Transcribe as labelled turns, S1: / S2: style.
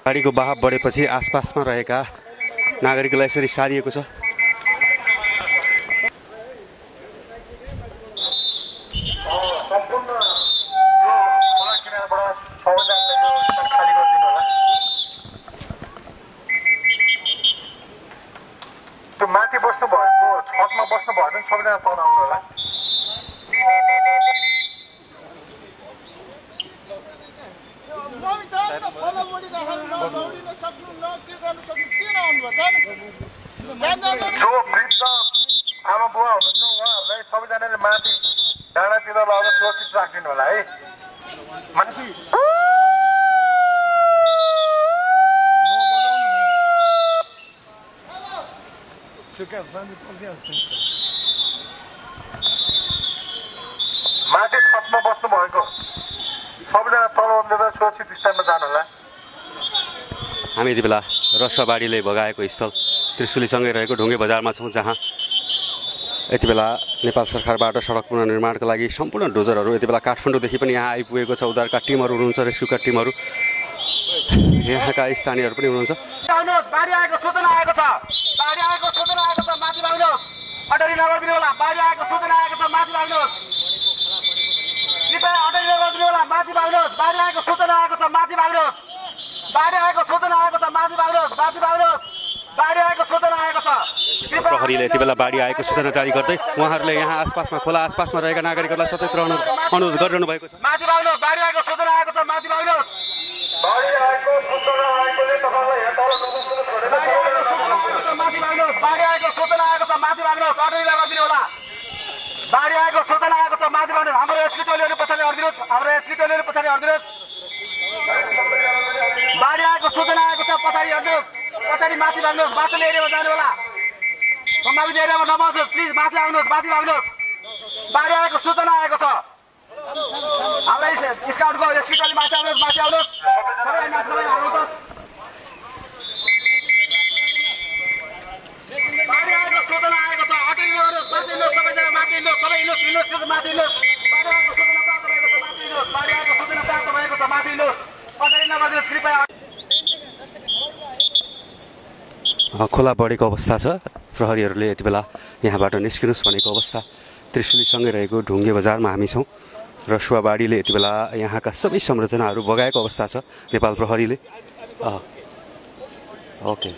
S1: गाडीको बहाव बढेपछि आसपासमा रहेका नागरिकलाई यसरी सारिएको छ।
S2: त्यो माथि बस्नु भएको छतमा बस्नु भयो भने सबैजना तल आउनु होला। जो वृद्ध आमा बुवा हुनुहुन्छ उहाँहरूलाई सबैजनाले माथि डाँडातिर लगेर सुरक्षित राखिदिनु होला है। माथि माथि छतमा बस्नु भएको सबैजना तल ओर्लेर सुरक्षित स्थानमा जानु होला।
S1: हामी यति बेला रसुवाबाडीले भगाएको स्थल त्रिशुलीसँगै रहेको ढुङ्गे बजारमा छौँ, जहाँ यति बेला नेपाल सरकारबाट सडक पुनर्निर्माणका लागि सम्पूर्ण डोजरहरू यति बेला काठमाडौँदेखि पनि यहाँ आइपुगेको छ। उनीहरूका टिमहरू हुनुहुन्छ, रेस्क्युका टिमहरू, यहाँका स्थानीयहरू पनि हुनुहुन्छ।
S2: बाढी आएको सूचना आएको छ, बाढी आएको सूचना आएको छ, माथि लाग्नुहोस्, अटरी नगरिदिनु होला। बाढी आएको सूचना आएको छ, माथि लाग्नुहोस्, कृपया अटरी नगरिदिनु होला, माथि भाग्नुहोस्। बाढी आएको सूचना आएको छ, माथि भाग्नुहोस्। बाढी आएको सूचना आएको छ, माथि भाग्नुहोस्, माथि भाग्नुहोस्। बाढी आएको सूचना आएको छ।
S1: प्रहरीले यति बेला बाढी आएको सूचना जारी गर्दै उहाँहरूले यहाँ आसपासमा खोला आसपासमा रहेका नागरिकहरूलाई सतर्क रहन अनुरोध गरिरहनु भएको छ।
S2: माथि भाग्नुहोस्, बाढी आएको सूचना आएको छ, माथि भाग्नुहोस्। बाढी आएको सूचना आएकोले तपाईलाई यहाँ तल नबस्नु छोडेर माथि भाग्नुहोस्। बाढी आएको सूचना आएको छ, माथि भाग्नुहोस्, अटरी नगरिदिनु होला। बाढी आएको सूचना आएको छ, माथि भाग्नुहोस्। हाम्रो रेस्क्यु टोलीहरू पछाडि हटिदिनुहोस्, हाम्रो रेस्क्यु टोलीहरू पछाडि हटिदिनुहोस्। बाढी आएको सूचना आएको छ, पछाडि हटिदिनुहोस्, पछाडि माथि भाग्नुहोस्। माथिल्लो एरियामा जानु होला, सम्भावित एरियामा नबस्नुहोस्, प्लिज माथि आउनुहोस्, माथि भाग्नुहोस्। बाढी आएको सूचना आएको छ। हाम्रै स्काउटको रेस्क्यु टोली माथि आउनुहोस्, माथि आउनुहोस्, सबै माथि आउनुहोस् त। बाढी आएको सूचना आएको छ, अटरी नगर्नुहोस्, माथि हिँड्नुहोस्, सबैजना माथि हिँड्नुहोस्, सबै हिँड्नुहोस्, हिँड्नुहोस्, माथि हिँड्नुहोस्। बाढी आएको सूचना प्राप्त भएको छ, माथि हिँड्नुहोस्। बाढी आएको सूचना प्राप्त भएको छ, माथि हिँड्नुहोस्, अटरी नगरिदिनुहोस् कृपया।
S1: खोला बढेको अवस्था छ। प्रहरीहरूले यति बेला यहाँबाट निस्किनुहोस् भनेको अवस्था। त्रिशुलीसँगै रहेको ढुङ्गे बजारमा हामी छौँ। रसुवाबाडीले यति बेला यहाँका सबै संरचनाहरू बगाएको अवस्था छ नेपाल प्रहरीले। ओके।